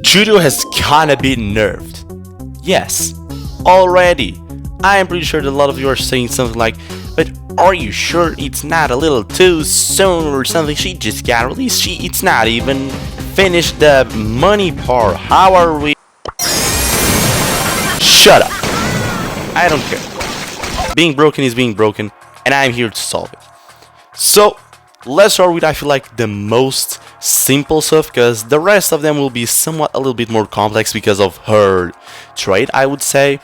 Juju has kinda been nerfed. Yes, already. I am pretty sure that a lot of you are saying something like, but are you sure it's not a little too soon or something? She just got released. It's not even finished the money part. How are we? Shut up. I don't care. Being broken is being broken, and I'm here to solve it. So, let's start with I feel like the most simple stuff, because the rest of them will be somewhat a little bit more complex because of her trait, I would say.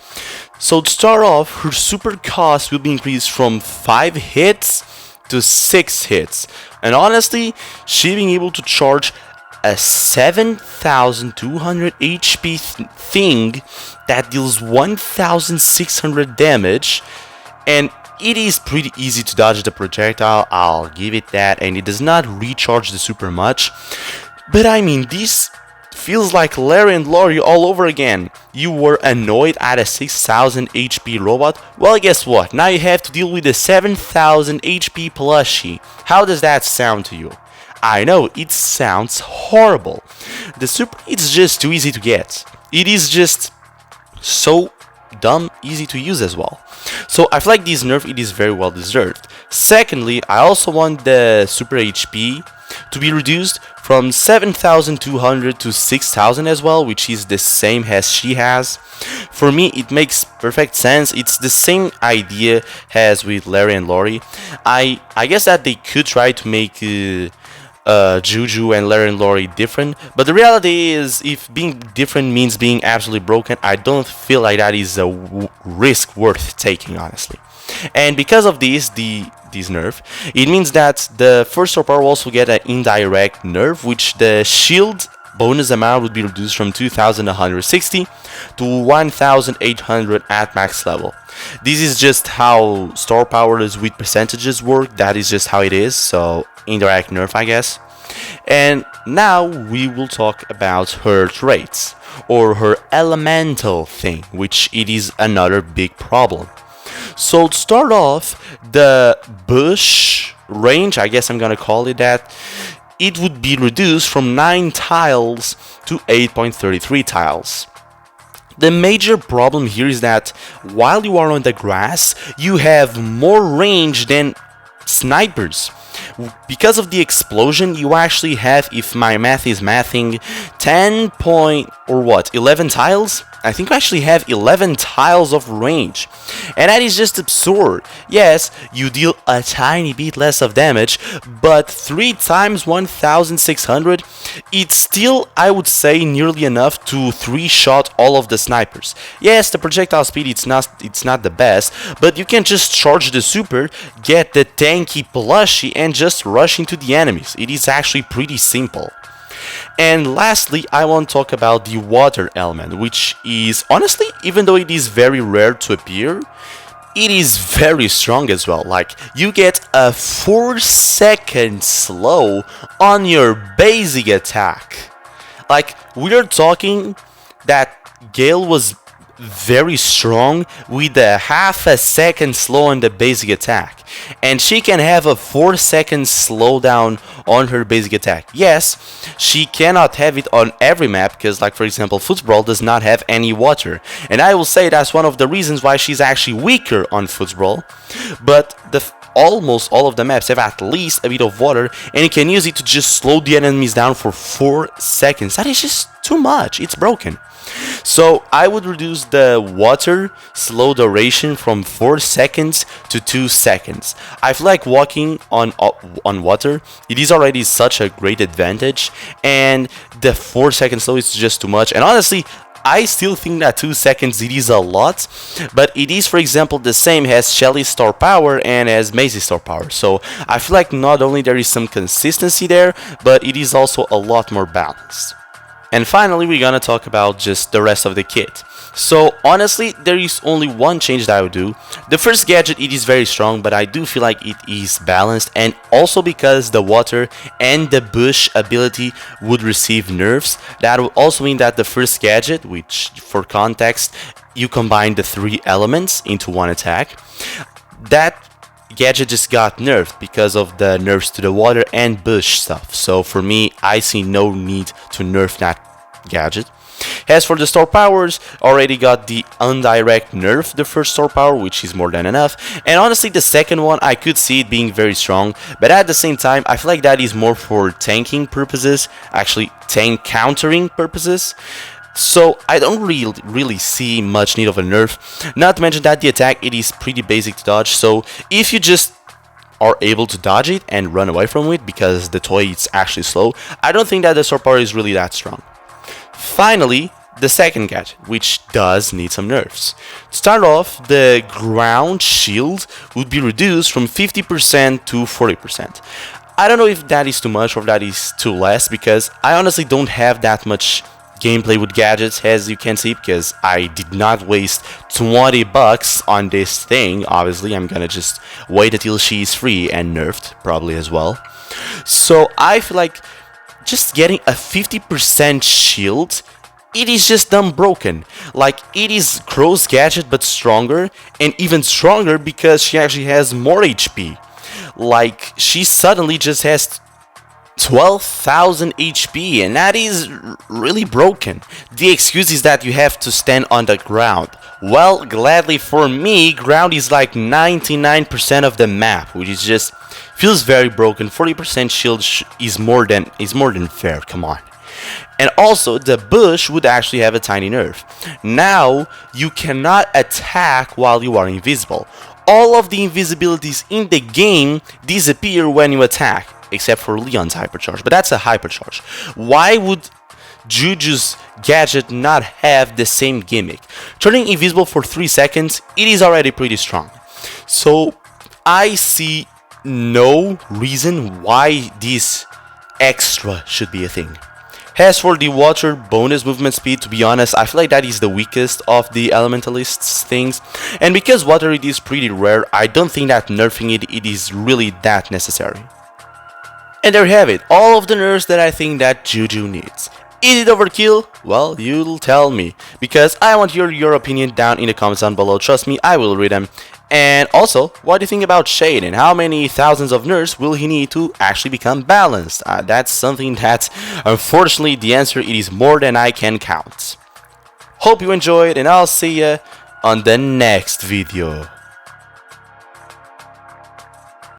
So to start off, her super cost will be increased from 5 hits to 6 hits. And honestly, she being able to charge a 7200 HP thing that deals 1600 damage, and it is pretty easy to dodge the projectile, I'll give it that, and it does not recharge the super much. But I mean, this feels like Larry and Lori all over again. You were annoyed at a 6000 HP robot? Well, guess what? Now you have to deal with a 7000 HP plushie. How does that sound to you? I know, it sounds horrible. The super is just too easy to get. It is just so dumb easy to use as well. So I feel like this nerf, it is very well deserved. Secondly, I also want the super HP to be reduced from 7200 to 6000 as well, which is the same as she has. For me, it makes perfect sense. It's the same idea as with Larry and Lori. I guess that they could try to make Juju and Larry and Lori different, but the reality is, if being different means being absolutely broken, I don't feel like that is a risk worth taking, honestly. And because of this nerf, it means that the first star power will also get an indirect nerf, which the shield bonus amount would be reduced from 2160 to 1800 at max level. This is just how star powers with percentages work. That is just how it is. So indirect nerf, I guess. And now we will talk about her traits, or her elemental thing, which it is another big problem. So to start off, the bush range, I guess I'm gonna call it that, it would be reduced from 9 tiles to 8.33 tiles. The major problem here is that while you are on the grass, you have more range than snipers. Because of the explosion, you actually have, if my math is mathing, 10 point or what, 11 tiles? I think we actually have 11 tiles of range, and that is just absurd. Yes, you deal a tiny bit less of damage, but 3 times 1600, it's still, I would say, nearly enough to 3-shot all of the snipers. Yes, the projectile speed, it's not the best, but you can just charge the super, get the tanky plushie, and just rush into the enemies. It is actually pretty simple. And lastly, I want to talk about the water element, which is, honestly, even though it is very rare to appear, it is very strong as well. Like, you get a 4-second slow on your basic attack. Like, we're talking that Gale was very strong with a half a second slow on the basic attack, and she can have a 4-second slowdown on her basic attack. Yes, she cannot have it on every map, because, like, for example, football does not have any water, and I will say that's one of the reasons why she's actually weaker on football. But almost all of the maps have at least a bit of water, and you can use it to just slow the enemies down for 4 seconds. That is just too much. It's broken. So I would reduce the water slow duration from 4 seconds to 2 seconds. I feel like walking on water, it is already such a great advantage, and the 4-second slow is just too much. And honestly, I still think that 2 seconds, it is a lot, but it is, for example, the same as Shelly's star power and as Maisie's star power. So I feel like not only there is some consistency there, but it is also a lot more balanced. And finally, we're gonna talk about just the rest of the kit. So honestly, there is only one change that I would do. The first gadget, it is very strong, but I do feel like it is balanced, and also because the water and the bush ability would receive nerfs, that would also mean that the first gadget, which for context, you combine the 3 elements into one attack, that gadget just got nerfed because of the nerfs to the water and bush stuff. So for me, I see no need to nerf that gadget. As for the star powers, already got the undirect nerf, the first star power, which is more than enough. And honestly, the second one, I could see it being very strong, but at the same time, I feel like that is more for tanking purposes, actually tank countering purposes. So I don't really see much need of a nerf. Not to mention that the attack, it is pretty basic to dodge, so if you just are able to dodge it and run away from it because the toy is actually slow, I don't think that the star power is really that strong. Finally, the second gadget, which does need some nerfs. To start off, the ground shield would be reduced from 50% to 40%. I don't know if that is too much or that is too less, because I honestly don't have that much gameplay with gadgets, as you can see, because I did not waste 20 bucks on this thing. Obviously, I'm gonna just wait until she is free and nerfed, probably as well. So I feel like just getting a 50% shield, it is just dumb broken. Like, it is Crow's gadget but stronger, and even stronger because she actually has more HP. Like, she suddenly just has 12,000 HP, and that is really broken. The excuse is that you have to stand on the ground. Well, gladly for me, ground is like 99% of the map, which is just feels very broken. 40% shield is more than fair. Come on. And also, the bush would actually have a tiny nerf. Now, you cannot attack while you are invisible. All of the invisibilities in the game disappear when you attack, except for Leon's hypercharge, but that's a hypercharge. Why would Juju's gadget not have the same gimmick? Turning invisible for 3 seconds, it is already pretty strong. So, I see no reason why this extra should be a thing. As for the water bonus movement speed, to be honest, I feel like that is the weakest of the elementalists things, and because water it is pretty rare, I don't think that nerfing it is really that necessary. And there you have it, all of the nerfs that I think that Juju needs. Is it overkill? Well, you'll tell me, because I want your opinion down in the comments down below. Trust me, I will read them. And also, what do you think about Shade, and how many thousands of nerfs will he need to actually become balanced? That's something that, unfortunately, the answer it is more than I can count. Hope you enjoyed, and I'll see ya on the next video.